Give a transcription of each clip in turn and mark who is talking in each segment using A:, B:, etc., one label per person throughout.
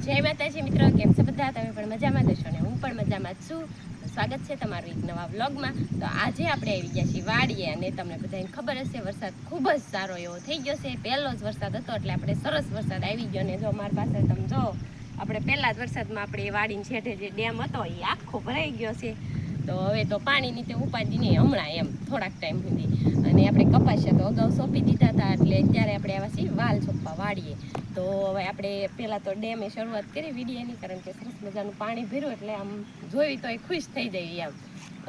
A: જય માતાજી મિત્રો, કેમ છો બધા? તમે પણ મજામાં જશો ને હું પણ મજામાં જ છું. સ્વાગત છે તમારું એક નવા વ્લોગમાં. તો આજે આપણે આવી ગયા છીએ વાડીએ અને તમને બધાને ખબર હશે વરસાદ ખૂબ જ સારો એવો થઈ ગયો છે. પહેલો જ વરસાદ હતો એટલે આપણે સરસ વરસાદ આવી ગયો ને જો મારી પાસે તમે જો આપણે પહેલા જ વરસાદમાં આપણે વાડીની છેઠે જે ડેમ હતો એ આખો ભરાઈ ગયો છે. તો હવે તો પાણીની તે ઉપાધિ નહીં હમણાં એમ થોડાક ટાઈમ સુધી. અને આપણે કપાસિયા તો અગાઉ સોંપી દીધા હતા એટલે અત્યારે આપણે આવ્યા છીએ વાલ સોંપવા વાડીએ. તો હવે આપણે પહેલાં તો ડેમે શરૂઆત કરી વિડીયોની, કારણ કે સરસ મજાનું પાણી ભર્યું એટલે આમ જોઈ તો એ ખુશ થઈ જાય એમ.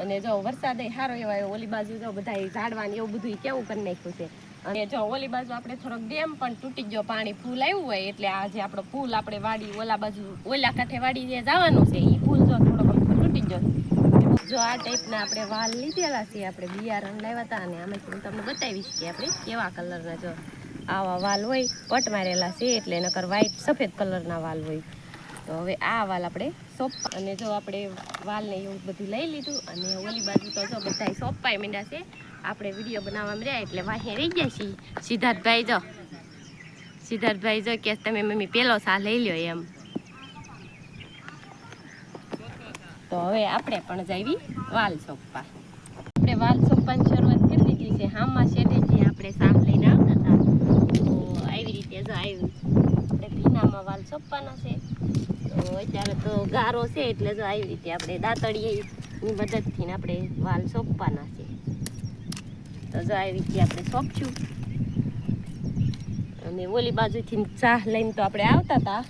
A: અને જો વરસાદ સારો એવો આવ્યો, ઓલી બાજુ જો બધા ઝાડવાનું એવું બધું કેવું કરી નાખ્યું છે. અને જો ઓલી બાજુ આપણે થોડોક ડેમ પણ તૂટી ગયો, પાણી ફૂલ આવ્યું હોય એટલે આ જે આપણો પુલ આપણે વાડી ઓલા બાજુ ઓલા કાંઠે વાડી જે જવાનું છે એ પુલ જો થોડોક તૂટી ગયો. જો આ ટાઈપના આપણે વાલ લીધેલા છે, આપણે બિયારણ લાવ્યા હતા અને આમાંથી હું તમને બતાવીશ કે આપણે કેવા કલરના જો આવા વાલ હોય પટ મારેલા છે એટલે નકર વ્હાઈટ સફેદ કલરના વાલ હોય. તો હવે આ વાલ આપણે સોંપવા, અને જો આપણે વાલને એવું બધું લઈ લીધું અને ઓલી બાજુ તો જો બધા સોંપાઈ માંડ્યા છે. આપણે વિડીયો બનાવવામાં રહ્યા એટલે વાહે રહી ગયા છીએ. સિદ્ધાર્થભાઈ જો કે તમે મમ્મી પેલો સા લઈ લ્યો એમ. તો હવે આપણે પણ જઈએ વાલ સોંપવા. આપણે વાલ સોંપવાની શરૂઆત કરી દીધી છે. હામાં શેઠેથી આપણે સાફ લઈને આવતા હતા તો આવી રીતે જો આવ્યું આપણે ભીનામાં વાલ સોંપવાના છે. તો અત્યારે તો ગારો છે એટલે જો આવી રીતે આપણે દાંતળીની મદદથી આપણે વાલ સોંપવાના છે. તો જો આવી રીતે આપણે સોંપશું. અને ઓલી બાજુથી ચાહ લઈને તો આપણે આવતા હતા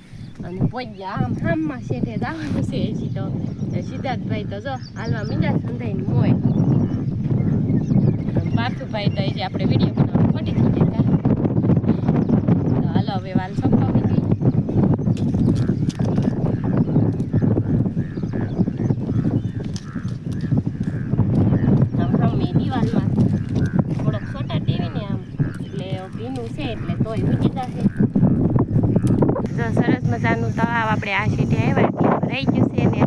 A: અને પોગ્યા આમ હામમાં શેઠે જવાનું છે હજી તો. સિદ્ધાર્થભાઈ તો જો હાલવા મીંડા સંધાઈને મોય. પાર્થુભાઈ તો હજી આપણે વિડીયો બનાવવા ખોટી થઈ ગયા. તો હાલો હવે વાલ સોંપવા માંડી. દિવાલમાં થોડોક સોટા ટેવીને આમ એટલે ભીનું છે એટલે તોય ઉગી જશે. જો સરસ મજાનું તળાવ આપણે આ શેઠે આવ્યા એટલે રહી ગયું છે ને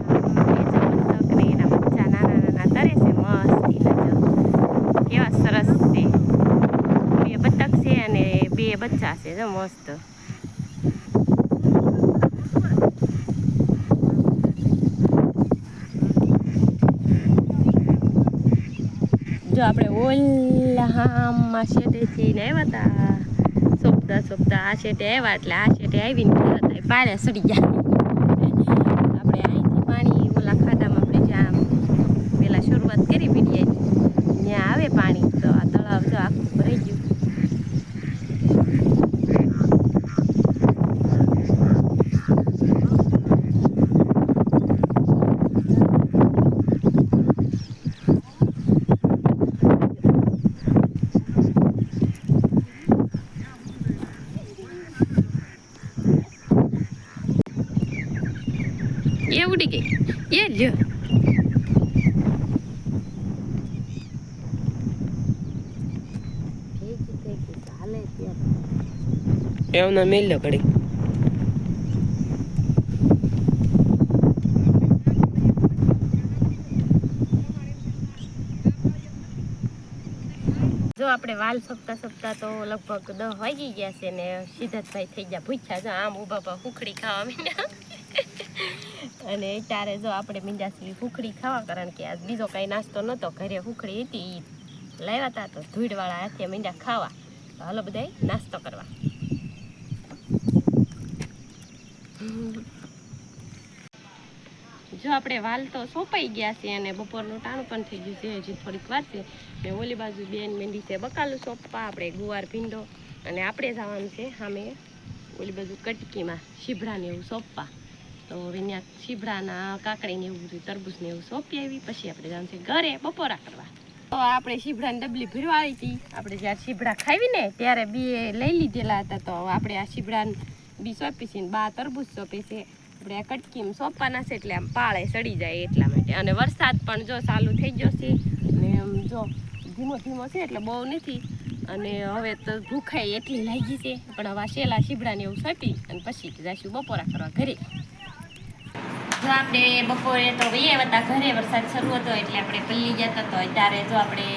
A: એના બચ્ચા નાના નાના તરે છે મસ્તીના. કેવા સરસ છે, બે બતક છે અને બે બચ્ચા છે જો મસ્ત. જો આપણે ઓલા હામમાં શેઠેથી આવ્યા હતા સોંપતા આ શેઠે આવ્યા એટલે આ શેઠે આવીને હતા પારે સડી ગયા. આપણે અહીંથી પાણી ઓલા ખાડામાં આપણે જ્યાં પેલા શરૂઆત કરી વિડીયાની ત્યાં આવે પાણી તો આ તળાવ જો આખું ભરાઈ ગયું. એ ઉડી ગઈ એ જ
B: એમને મેલ લો કડી.
A: જો આપણે વાલ સોંપતા તો લગભગ 10 વાગી ગયા છે ને સિદ્ધાર્થભાઈ થઈ ગયા ભૂખ્યા. જો આમ ઊભા ફૂખડી ખાવા માંડ્યા. અને ત્યારે જો આપણે મીંડાસી ફૂખડી ખાવા, કારણ કે આજ બીજો કાંઈ નાસ્તો નહોતો, ઘરે ફૂખડી હતી લાવ્યા હતા તો ધૂળવાળા હાથે મીંડા ખાવા. તો હાલો બધાય નાસ્તો કરવા. જો આપણે વાલ તો સોંપાઈ ગયા છે અને બપોરનું ટાણું પણ થઈ ગયું છે, હજી થોડીક વાર છે. ને ઓલી બાજુ બેન મેંડી છે બકાલું સોંપવા, આપણે ગુવાર ભીંડો અને આપણે જવાનું છે સામે ઓલી બાજુ કટકીમાં શીભડાને એવું સોંપવા. તો હવે ત્યાં શીભડાના કાકડીને એવું બધું તરબૂચને એવું સોંપી આવી પછી આપણે જવાનું છે ઘરે બપોરા કરવા. તો આપણે શીભડાની ડબલી ભરવાળી હતી. આપણે જ્યારે શીભડા ખાવીને ત્યારે બે લઈ લીધેલા હતા. તો આપણે આ શીભડાને બી સોંપી છે ને બા તરબૂચ સોંપી છે. આપણે આ કટકીમાં સોંપવાના છે એટલે આમ પાળે સડી જાય એટલા માટે. અને વરસાદ પણ જો ચાલુ થઈ ગયો છે અને આમ જો ધીમો છે એટલે બહુ નથી. અને હવે તો ભૂખાઈ એટલી લાગી છે પણ હવે શેલા શીભડાને એવું સોંપી અને પછી જઈશું બપોરા કરવા ઘરે. જો આપણે બપોરે તો વૈયા હતા ઘરે, વરસાદ શરૂ હતો એટલે આપણે પલ્લી ગયા તો અત્યારે જો આપણે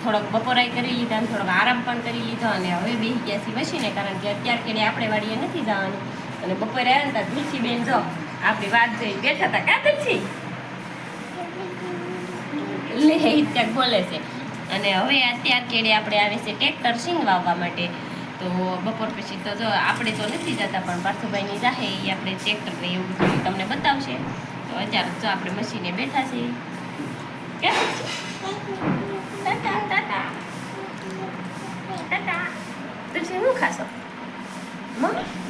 A: થોડોક બપોરાઈ કરી લીધા અને થોડોક આરામ પણ કરી લીધો અને હવે બેસી ગયા છીએ મશીને, કારણ કે અત્યાર કેડે આપણે વાડીએ નથી જવાનું. અને બપોરે આવ્યા ને ત્યાં તુલસીબેન જો આપણી વાત જોઈ બેઠા હતા કા તુલસી લે ત્યાં બોલે છે. અને હવે અત્યાર કેડે આપણે આવે છે ટ્રેક્ટર સિંગ વાવવા માટે. તો બપોર પછી તો જો આપણે તો નથી જતા પણ પાર્થુભાઈની જાહે એ આપણે ટ્રેક્ટર ને એવું બધું તમને બતાવશે. તો અત્યારે જો આપણે મશીને બેઠા છીએ. ટાટા ટાટા ટાટા તુલસી શું ખાશો મમ્મી?